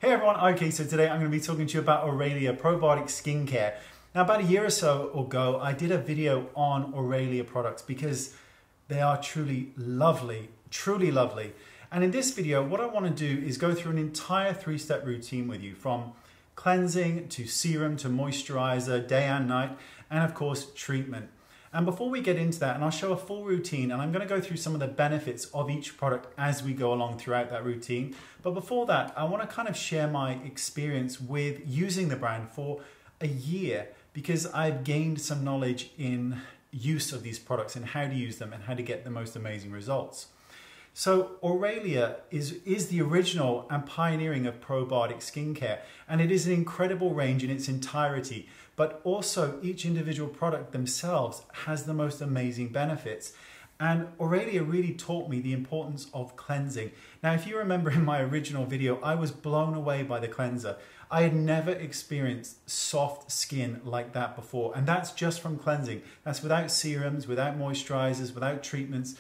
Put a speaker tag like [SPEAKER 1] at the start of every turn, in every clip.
[SPEAKER 1] Hey everyone, okay, so today I'm going to be talking to you about Aurelia Probiotic Skincare. Now about a year or so ago, I did a video on Aurelia products because they are truly lovely. And in this video, what I want to do is go through an entire 3-step routine with you, from cleansing to serum to moisturizer, day and night, and of course treatment. And before we get into that, and I'll show a full routine, and I'm going to go through some of the benefits of each product as we go along throughout that routine. But before that, I want to kind of share my experience with using the brand for a year, because I've gained some knowledge in use of these products and how to use them and how to get the most amazing results. So Aurelia is the original and pioneering of probiotic skincare, and it is an incredible range in its entirety, but also each individual product themselves has the most amazing benefits. And Aurelia really taught me the importance of cleansing. Now, if you remember in my original video, I was blown away by the cleanser. I had never experienced soft skin like that before, and that's just from cleansing. That's without serums, without moisturizers, without treatments.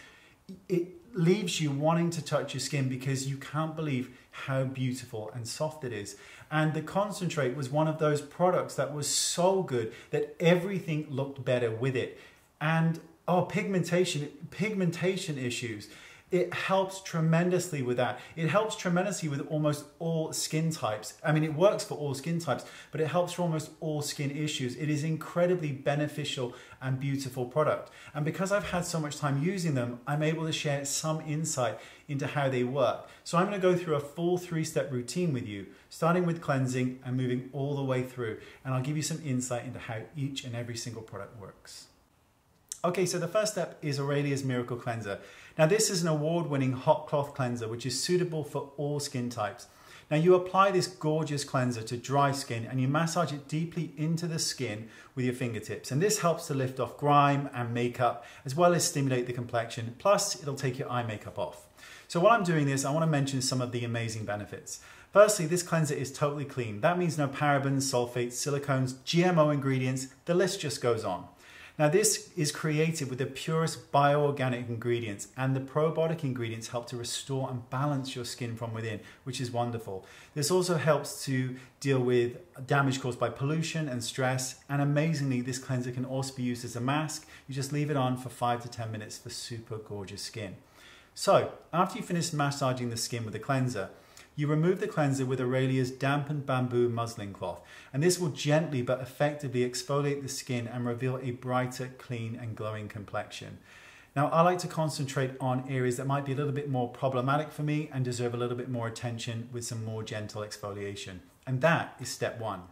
[SPEAKER 1] It leaves you wanting to touch your skin because you can't believe how beautiful and soft it is. And the concentrate was one of those products that was so good that everything looked better with it. And pigmentation issues, it helps tremendously with that. It helps tremendously with almost all skin types. I mean, it works for all skin types, but it helps for almost all skin issues. It is incredibly beneficial and beautiful product. And because I've had so much time using them, I'm able to share some insight into how they work. So I'm going to go through a full 3-step routine with you, starting with cleansing and moving all the way through. And I'll give you some insight into how each and every single product works. Okay, so the first step is Aurelia's Miracle Cleanser. Now this is an award-winning hot cloth cleanser which is suitable for all skin types. Now you apply this gorgeous cleanser to dry skin and you massage it deeply into the skin with your fingertips. And this helps to lift off grime and makeup, as well as stimulate the complexion. Plus, it'll take your eye makeup off. So while I'm doing this, I want to mention some of the amazing benefits. Firstly, this cleanser is totally clean. That means no parabens, sulfates, silicones, GMO ingredients, the list just goes on. Now this is created with the purest bioorganic ingredients, and the probiotic ingredients help to restore and balance your skin from within, which is wonderful. This also helps to deal with damage caused by pollution and stress, and amazingly this cleanser can also be used as a mask. You just leave it on for 5 to 10 minutes for super gorgeous skin. So after you finish massaging the skin with the cleanser, you remove the cleanser with Aurelia's dampened bamboo muslin cloth, and this will gently but effectively exfoliate the skin and reveal a brighter, clean and glowing complexion. Now I like to concentrate on areas that might be a little bit more problematic for me and deserve a little bit more attention with some more gentle exfoliation. And that is step 1.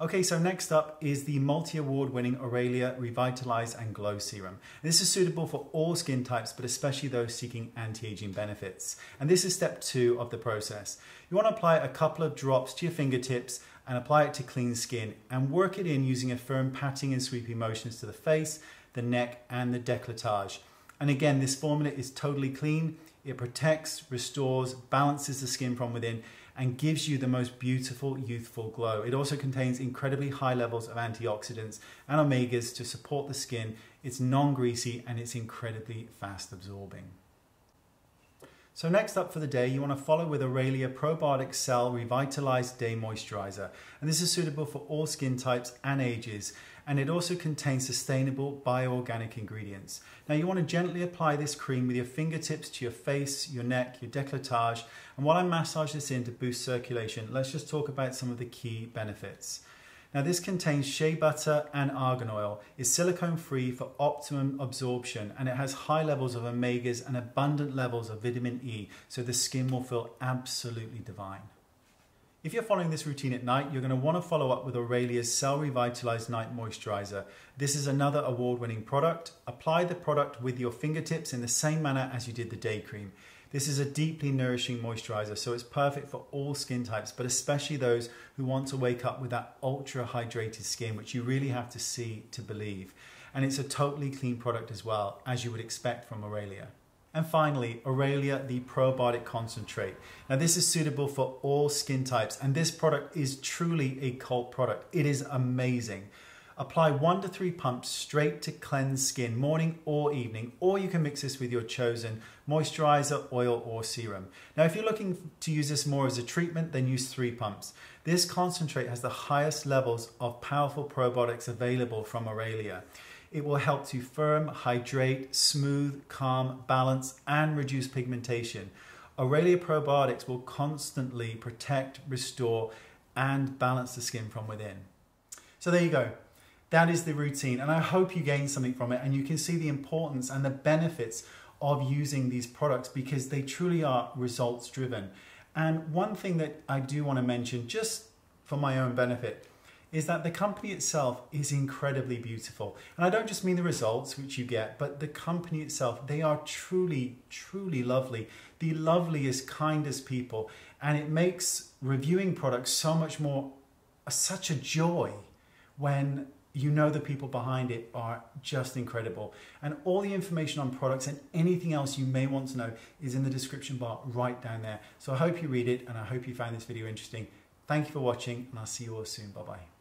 [SPEAKER 1] Okay, so next up is the multi-award winning Aurelia Revitalise and Glow Serum. This is suitable for all skin types, but especially those seeking anti-aging benefits. And this is step 2 of the process. You want to apply a couple of drops to your fingertips and apply it to clean skin, and work it in using a firm patting and sweeping motions to the face, the neck and the décolletage. And again, this formula is totally clean. It protects, restores, balances the skin from within, and gives you the most beautiful, youthful glow. It also contains incredibly high levels of antioxidants and omegas to support the skin. It's non-greasy and it's incredibly fast absorbing. So next up for the day, you want to follow with Aurelia Probiotic Cell Revitalise Day Moisturiser. And this is suitable for all skin types and ages. And it also contains sustainable bioorganic ingredients. Now you want to gently apply this cream with your fingertips to your face, your neck, your décolletage. And while I massage this in to boost circulation, let's just talk about some of the key benefits. Now this contains shea butter and argan oil, is silicone free for optimum absorption, and it has high levels of omegas and abundant levels of vitamin E, so the skin will feel absolutely divine. If you're following this routine at night, you're going to want to follow up with Aurelia's Cell Revitalise Night Moisturiser. This is another award-winning product. Apply the product with your fingertips in the same manner as you did the day cream. This is a deeply nourishing moisturizer, so it's perfect for all skin types, but especially those who want to wake up with that ultra hydrated skin, which you really have to see to believe. And it's a totally clean product as well, as you would expect from Aurelia. And finally, Aurelia, the Probiotic Concentrate. Now this is suitable for all skin types, and this product is truly a cult product. It is amazing. Apply 1 to 3 pumps straight to cleanse skin, morning or evening, or you can mix this with your chosen moisturizer, oil, or serum. Now, if you're looking to use this more as a treatment, then use 3 pumps. This concentrate has the highest levels of powerful probiotics available from Aurelia. It will help to firm, hydrate, smooth, calm, balance, and reduce pigmentation. Aurelia probiotics will constantly protect, restore, and balance the skin from within. So there you go. That is the routine, and I hope you gain something from it and you can see the importance and the benefits of using these products because they truly are results driven. And one thing that I do want to mention, just for my own benefit, is that the company itself is incredibly beautiful. And I don't just mean the results which you get, but the company itself, they are truly, truly lovely. The loveliest, kindest people. And it makes reviewing products so much more, such a joy when you know the people behind it are just incredible. And all the information on products and anything else you may want to know is in the description bar right down there. So I hope you read it and I hope you found this video interesting. Thank you for watching and I'll see you all soon. Bye-bye.